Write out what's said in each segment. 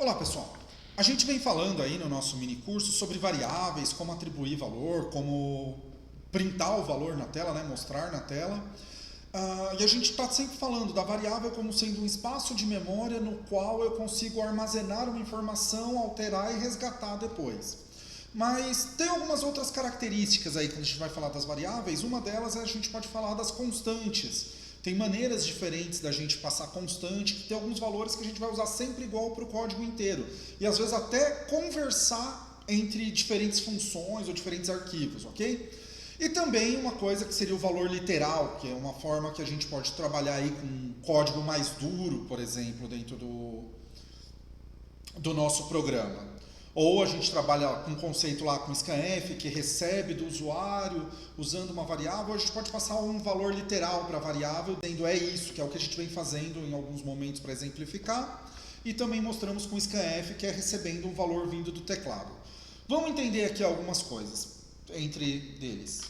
Olá pessoal, a gente vem falando aí no nosso mini curso sobre variáveis, como atribuir valor, como printar o valor na tela, né? Mostrar na tela. E a gente está sempre falando da variável como sendo um espaço de memória no qual eu consigo armazenar uma informação, alterar e resgatar depois. Mas tem algumas outras características aí quando a gente vai falar das variáveis. Uma delas a gente pode falar das constantes. Tem maneiras diferentes da gente passar constante, que tem alguns valores que a gente vai usar sempre igual para o código inteiro. E às vezes até conversar entre diferentes funções ou diferentes arquivos, ok? E também uma coisa que seria o valor literal, que é uma forma que a gente pode trabalhar aí com um código mais duro, por exemplo, dentro do nosso programa. Ou a gente trabalha com um conceito lá com scanf, que recebe do usuário usando uma variável, ou a gente pode passar um valor literal para a variável, dizendo é isso, que é o que a gente vem fazendo em alguns momentos para exemplificar. E também mostramos com scanf, que é recebendo um valor vindo do teclado. Vamos entender aqui algumas coisas entre deles.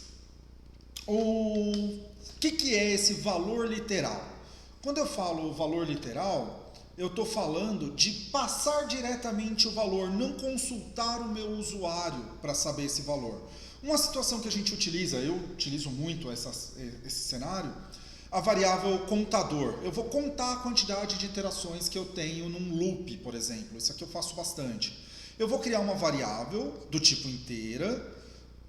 O que é esse valor literal? Quando eu falo valor literal, eu estou falando de passar diretamente o valor, não consultar o meu usuário para saber esse valor. Uma situação que a gente utiliza, eu utilizo muito esse cenário, a variável contador. Eu vou contar a quantidade de iterações que eu tenho num loop, por exemplo. Isso aqui eu faço bastante. Eu vou criar uma variável do tipo inteira,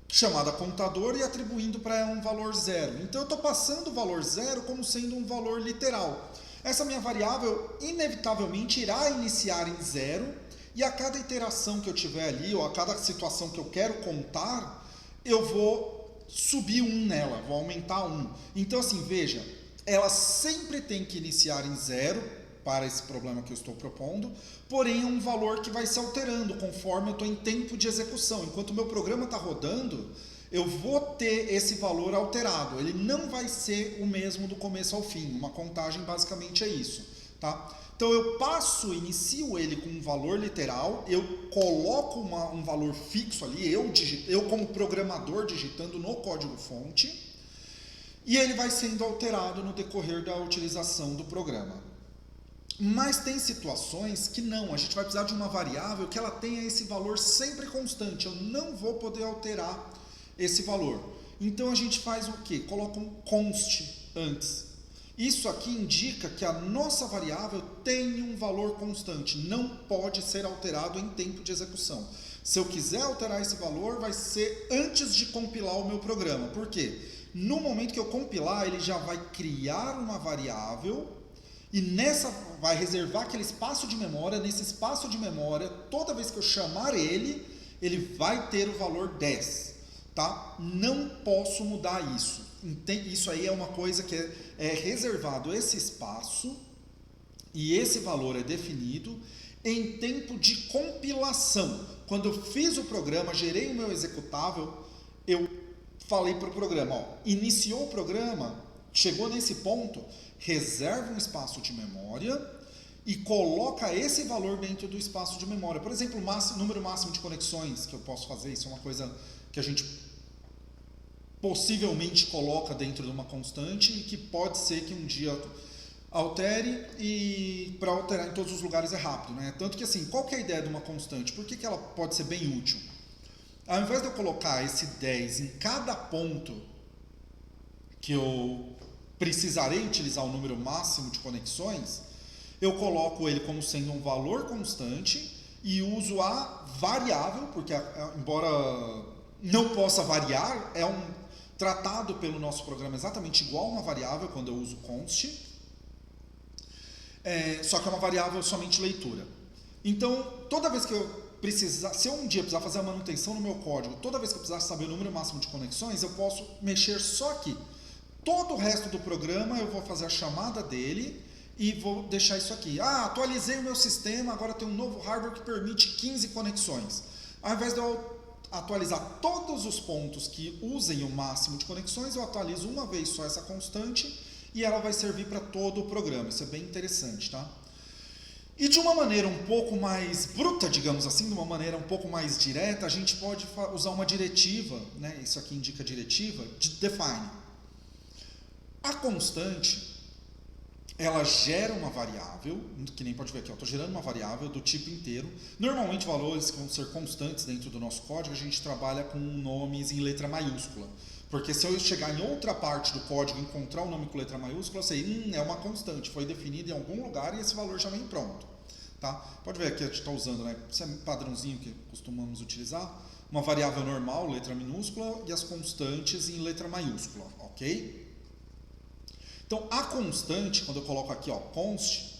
chamada contador, e atribuindo para ela um valor zero. Então eu estou passando o valor zero como sendo um valor literal. Essa minha variável inevitavelmente irá iniciar em zero, e a cada iteração que eu tiver ali, ou a cada situação que eu quero contar, eu vou subir um nela, vou aumentar um. Então assim, veja, ela sempre tem que iniciar em zero, para esse problema que eu estou propondo, porém é um valor que vai se alterando conforme eu estou em tempo de execução. Enquanto o meu programa está rodando, eu vou ter esse valor alterado. Ele não vai ser o mesmo do começo ao fim. Uma contagem basicamente é isso. Tá? Então eu inicio ele com um valor literal, eu coloco um valor fixo ali, eu como programador digitando no código-fonte, e ele vai sendo alterado no decorrer da utilização do programa. Mas tem situações que não, a gente vai precisar de uma variável que ela tenha esse valor sempre constante, eu não vou poder alterar esse valor. Então a gente faz o quê? Coloca um const antes. Isso aqui indica que a nossa variável tem um valor constante, não pode ser alterado em tempo de execução. Se eu quiser alterar esse valor, vai ser antes de compilar o meu programa. Por quê? No momento que eu compilar, ele já vai criar uma variável e nessa vai reservar aquele espaço de memória. Nesse espaço de memória, toda vez que eu chamar ele vai ter o valor 10. Tá? Não posso mudar isso. Isso aí é uma coisa que é reservado esse espaço, e esse valor é definido em tempo de compilação. Quando eu fiz o programa, gerei o meu executável, eu falei para o programa, ó, iniciou o programa, chegou nesse ponto, reserva um espaço de memória e coloca esse valor dentro do espaço de memória. Por exemplo, o número máximo de conexões que eu posso fazer, isso é uma coisa que a gente possivelmente coloca dentro de uma constante e que pode ser que um dia altere, e para alterar em todos os lugares é rápido, né? Tanto que assim, qual que é a ideia de uma constante? Por que ela pode ser bem útil? Ao invés de eu colocar esse 10 em cada ponto que eu precisarei utilizar o número máximo de conexões, eu coloco ele como sendo um valor constante e uso a variável, porque embora não possa variar, é tratado pelo nosso programa exatamente igual a uma variável quando eu uso const, só que é uma variável somente leitura. Então, toda vez que eu precisar, se eu um dia precisar fazer a manutenção no meu código, toda vez que eu precisar saber o número máximo de conexões, eu posso mexer só aqui. Todo o resto do programa eu vou fazer a chamada dele e vou deixar isso aqui. Atualizei o meu sistema, agora tem um novo hardware que permite 15 conexões. Ao invés de eu atualizar todos os pontos que usem o máximo de conexões, eu atualizo uma vez só essa constante e ela vai servir para todo o programa. Isso é bem interessante, tá? E de uma maneira um pouco mais bruta, digamos assim, de uma maneira um pouco mais direta, a gente pode usar uma diretiva, né? Isso aqui indica diretiva, de define. A constante, ela gera uma variável, que nem pode ver aqui, eu estou gerando uma variável do tipo inteiro. Normalmente valores que vão ser constantes dentro do nosso código, a gente trabalha com nomes em letra maiúscula. Porque se eu chegar em outra parte do código e encontrar o nome com letra maiúscula, eu sei, é uma constante, foi definida em algum lugar e esse valor já vem pronto. Tá? Pode ver aqui, a gente está usando, né? Esse é um padrãozinho que costumamos utilizar. Uma variável normal, letra minúscula, e as constantes em letra maiúscula, ok? Então, a constante, quando eu coloco aqui, ó, const,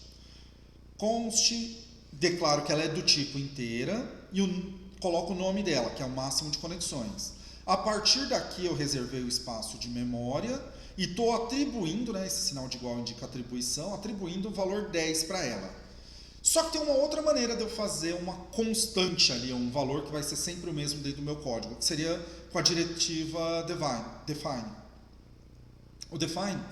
declaro que ela é do tipo inteira e coloco o nome dela, que é o máximo de conexões. A partir daqui eu reservei o espaço de memória e estou atribuindo, né, esse sinal de igual indica atribuição, atribuindo o valor 10 para ela. Só que tem uma outra maneira de eu fazer uma constante ali, um valor que vai ser sempre o mesmo dentro do meu código, que seria com a diretiva define. O define,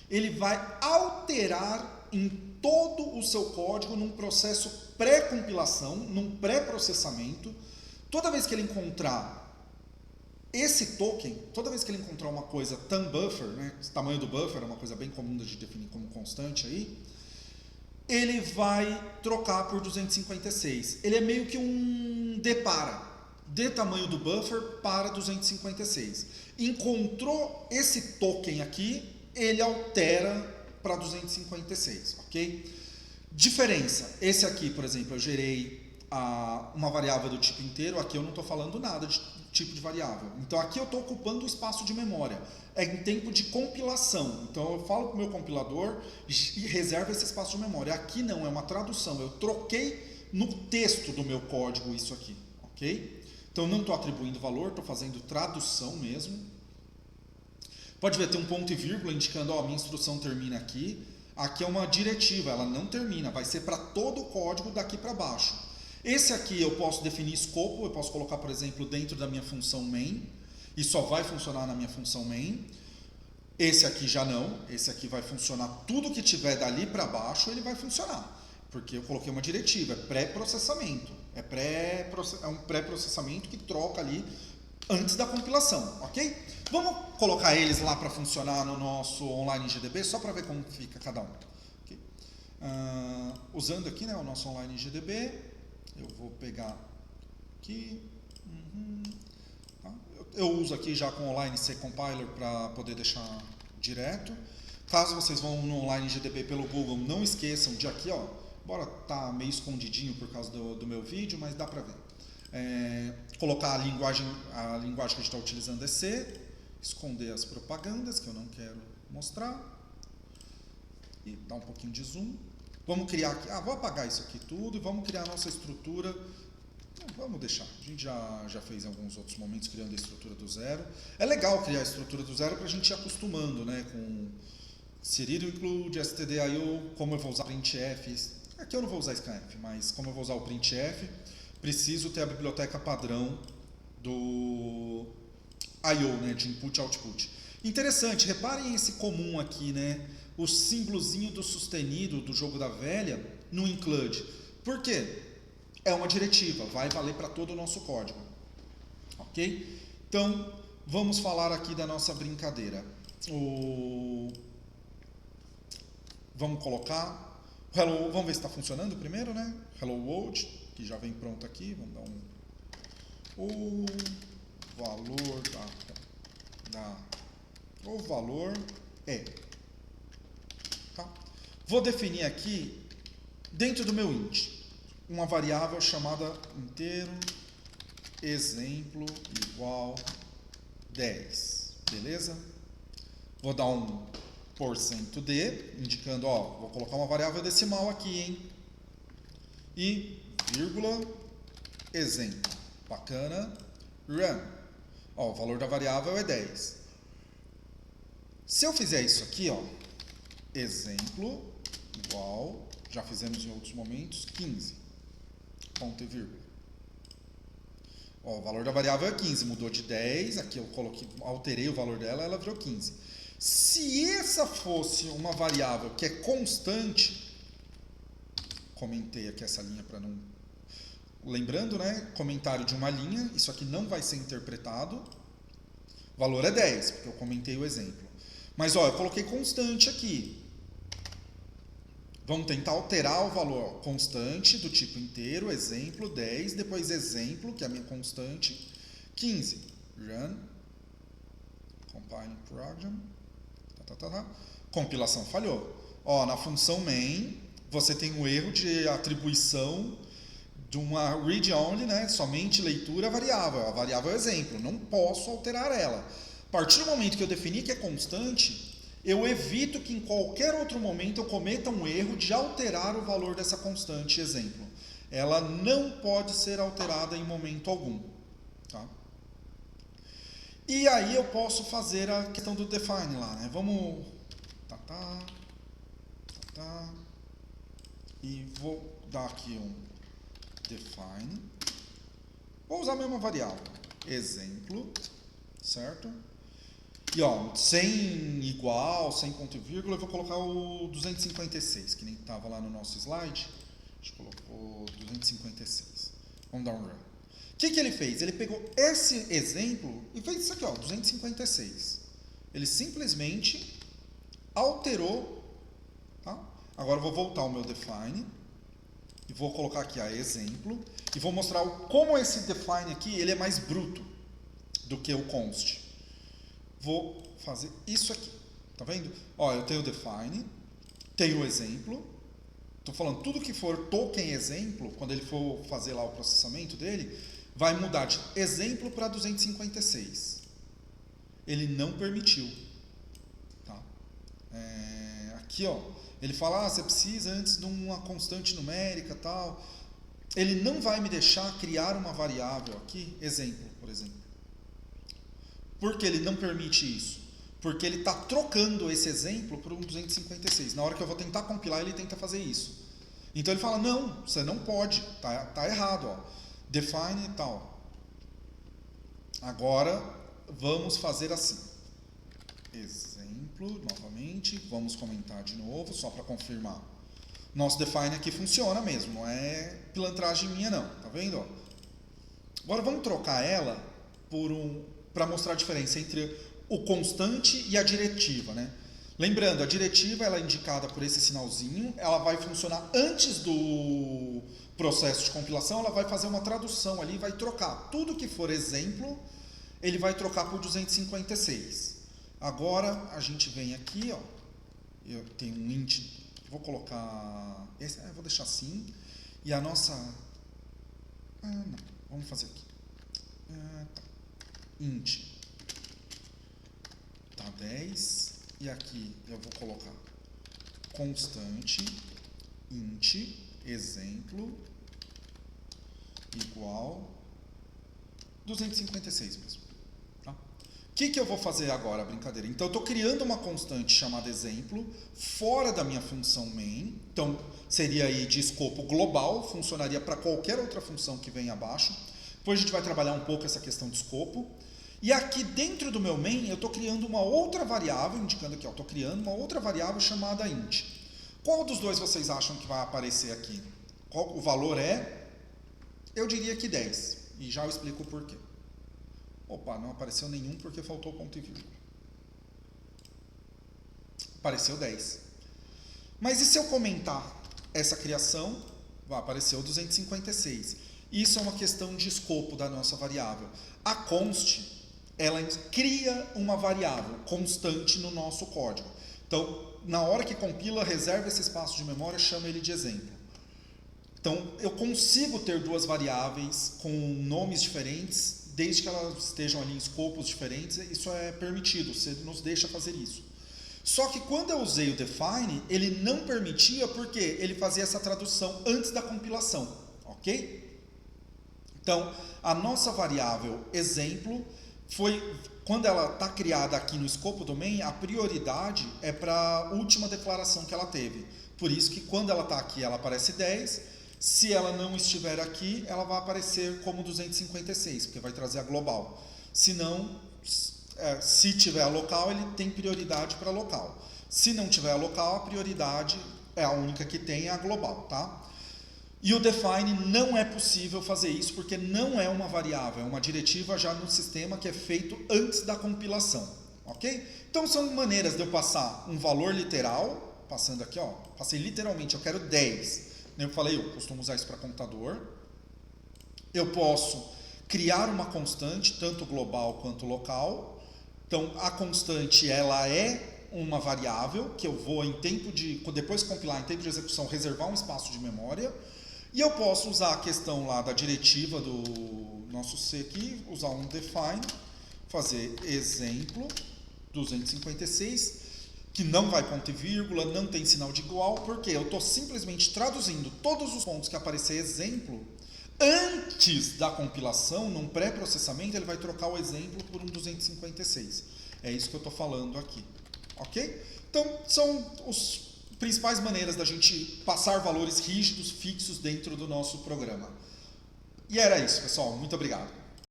ele vai alterar em todo o seu código num processo pré-compilação, num pré-processamento. Toda vez que ele encontrar esse token, toda vez que ele encontrar uma coisa buffer, né, o tamanho do buffer é uma coisa bem comum de definir como constante aí, ele vai trocar por 256. Ele é meio que um depara, de tamanho do buffer para 256. Encontrou esse token aqui, ele altera para 256, ok? Diferença, esse aqui, por exemplo, eu gerei uma variável do tipo inteiro, aqui eu não estou falando nada de tipo de variável. Então aqui eu estou ocupando o espaço de memória. É em tempo de compilação. Então eu falo para o meu compilador e reserva esse espaço de memória. Aqui não, é uma tradução. Eu troquei no texto do meu código isso aqui, ok? Então eu não estou atribuindo valor, estou fazendo tradução mesmo. Pode ver, tem um ponto e vírgula indicando, ó, minha instrução termina aqui. Aqui é uma diretiva, ela não termina, vai ser para todo o código daqui para baixo. Esse aqui eu posso definir escopo, eu posso colocar, por exemplo, dentro da minha função main, e só vai funcionar na minha função main. Esse aqui já não, esse aqui vai funcionar, tudo que tiver dali para baixo ele vai funcionar, porque eu coloquei uma diretiva, é pré-processamento, é um pré-processamento que troca ali antes da compilação, ok? Vamos colocar eles lá para funcionar no nosso online GDB, só para ver como fica cada um. Okay? Usando aqui, né, o nosso online GDB, eu vou pegar aqui, tá? Eu uso aqui já com o online C Compiler para poder deixar direto. Caso vocês vão no online GDB pelo Google, não esqueçam de aqui, ó, embora tá meio escondidinho por causa do meu vídeo, mas dá para ver. Colocar a linguagem que a gente está utilizando é C, esconder as propagandas que eu não quero mostrar e dar um pouquinho de zoom. Vamos criar aqui, vou apagar isso aqui tudo e vamos criar a nossa estrutura. Vamos deixar, a gente já fez em alguns outros momentos criando a estrutura do zero. É legal criar a estrutura do zero para a gente ir acostumando, né, com inserido include, stdio, como eu vou usar printf. Aqui eu não vou usar scanf, mas como eu vou usar o printf, preciso ter a biblioteca padrão do I/O, né, de input e output. Interessante, reparem esse comum aqui, né, o símbolozinho do sustenido do jogo da velha no include. Por quê? É uma diretiva, vai valer para todo o nosso código. Ok? Então, vamos falar aqui da nossa brincadeira. Vamos colocar hello, vamos ver se está funcionando primeiro, né? Hello World, que já vem pronto aqui. Vamos dar o valor o valor é. Tá? Vou definir aqui dentro do meu int uma variável chamada inteiro exemplo igual 10, beleza? Vou dar um %d, indicando, ó, vou colocar uma variável decimal aqui, hein? E vírgula exemplo, bacana, run. Ó, o valor da variável é 10. Se eu fizer isso aqui, ó, exemplo igual, já fizemos em outros momentos, 15. Ponto e vírgula. Ó, o valor da variável é 15, mudou de 10, aqui eu coloquei, alterei o valor dela, ela virou 15. Se essa fosse uma variável que é constante, comentei aqui essa linha para não... Lembrando, né, comentário de uma linha, isso aqui não vai ser interpretado, o valor é 10, porque eu comentei o exemplo. Mas, ó, eu coloquei constante aqui. Vamos tentar alterar o valor constante do tipo inteiro, exemplo, 10, depois exemplo, que é a minha constante, 15. Run. Compile program. Compilação falhou. Ó, na função main, você tem um erro de atribuição de uma read-only, né? Somente leitura variável. A variável é exemplo, não posso alterar ela. A partir do momento que eu defini que é constante, eu evito que em qualquer outro momento eu cometa um erro de alterar o valor dessa constante, exemplo. Ela não pode ser alterada em momento algum. Tá? E aí eu posso fazer a questão do define lá, né? Vamos... E vou dar aqui um define. Vou usar a mesma variável. Exemplo, certo? E ó, sem igual, sem ponto e vírgula, eu vou colocar o 256, que nem estava lá no nosso slide. A gente colocou 256. Vamos dar um run. O que ele fez? Ele pegou esse exemplo e fez isso aqui, ó, 256. Ele simplesmente alterou. Tá? Agora eu vou voltar ao meu define e vou colocar aqui a exemplo e vou mostrar como esse define aqui ele é mais bruto do que o const. Vou fazer isso aqui, tá vendo? Ó, eu tenho o define, tenho o exemplo, tô falando tudo que for token exemplo, quando ele for fazer lá o processamento dele, vai mudar de exemplo para 256. Ele não permitiu, tá? Aqui, ó, ele fala, você precisa antes de uma constante numérica, tal. Ele não vai me deixar criar uma variável aqui, exemplo, por exemplo. Por que ele não permite isso? Porque ele está trocando esse exemplo por um 256. Na hora que eu vou tentar compilar, ele tenta fazer isso. Então ele fala, não, você não pode, tá errado, ó. Define e tal. Agora, vamos fazer assim. Exemplo, novamente, vamos comentar de novo, só para confirmar. Nosso define aqui funciona mesmo, não é pilantragem minha não, tá vendo? Ó? Agora vamos trocar ela por para mostrar a diferença entre o constante e a diretiva, né? Lembrando, a diretiva ela é indicada por esse sinalzinho, ela vai funcionar antes do processo de compilação, ela vai fazer uma tradução ali, vai trocar tudo que for exemplo, ele vai trocar por 256. Agora a gente vem aqui, ó, eu tenho um int, vou colocar, vou deixar assim, e a nossa, não, vamos fazer aqui, tá. Int tá 10 e aqui eu vou colocar constante int exemplo igual 256 mesmo. Tá? O que eu vou fazer agora, brincadeira? Então eu estou criando uma constante chamada exemplo fora da minha função main, então seria aí de escopo global, funcionaria para qualquer outra função que vem abaixo. Depois a gente vai trabalhar um pouco essa questão de escopo. E aqui dentro do meu main, eu estou criando uma outra variável, indicando aqui, estou criando uma outra variável chamada int. Qual dos dois vocês acham que vai aparecer aqui? Qual o valor é? Eu diria que 10. E já eu explico o porquê. Opa, não apareceu nenhum porque faltou ponto e vírgula. Apareceu 10. Mas e se eu comentar essa criação? Vai aparecer o 256. Isso é uma questão de escopo da nossa variável. A const, ela cria uma variável constante no nosso código. Então, na hora que compila, reserva esse espaço de memória, chama ele de exemplo. Então, eu consigo ter duas variáveis com nomes diferentes, desde que elas estejam ali em escopos diferentes, isso é permitido, você nos deixa fazer isso. Só que quando eu usei o define, ele não permitia porque ele fazia essa tradução antes da compilação, ok? Então, a nossa variável exemplo quando ela está criada aqui no escopo do main, a prioridade é para a última declaração que ela teve. Por isso que quando ela está aqui, ela aparece 10. Se ela não estiver aqui, ela vai aparecer como 256, porque vai trazer a global. Se não, se tiver a local, ele tem prioridade para local. Se não tiver a local, a prioridade é a única que tem, é a global, tá? E o define não é possível fazer isso porque não é uma variável, é uma diretiva já no sistema que é feito antes da compilação, ok? Então são maneiras de eu passar um valor literal passando aqui, ó, passei literalmente, eu quero 10. Eu falei, eu costumo usar isso para computador. Eu posso criar uma constante, tanto global quanto local. Então, a constante, ela é uma variável que eu vou, depois de compilar, em tempo de execução, reservar um espaço de memória. E eu posso usar a questão lá da diretiva do nosso C aqui, usar um define, fazer exemplo 256, que não vai ponto e vírgula, não tem sinal de igual, porque eu estou simplesmente traduzindo todos os pontos que aparecer exemplo. Antes da compilação, num pré-processamento, ele vai trocar o exemplo por um 256. É isso que eu estou falando aqui. Ok? Então, são as principais maneiras da gente passar valores rígidos, fixos dentro do nosso programa. E era isso, pessoal. Muito obrigado.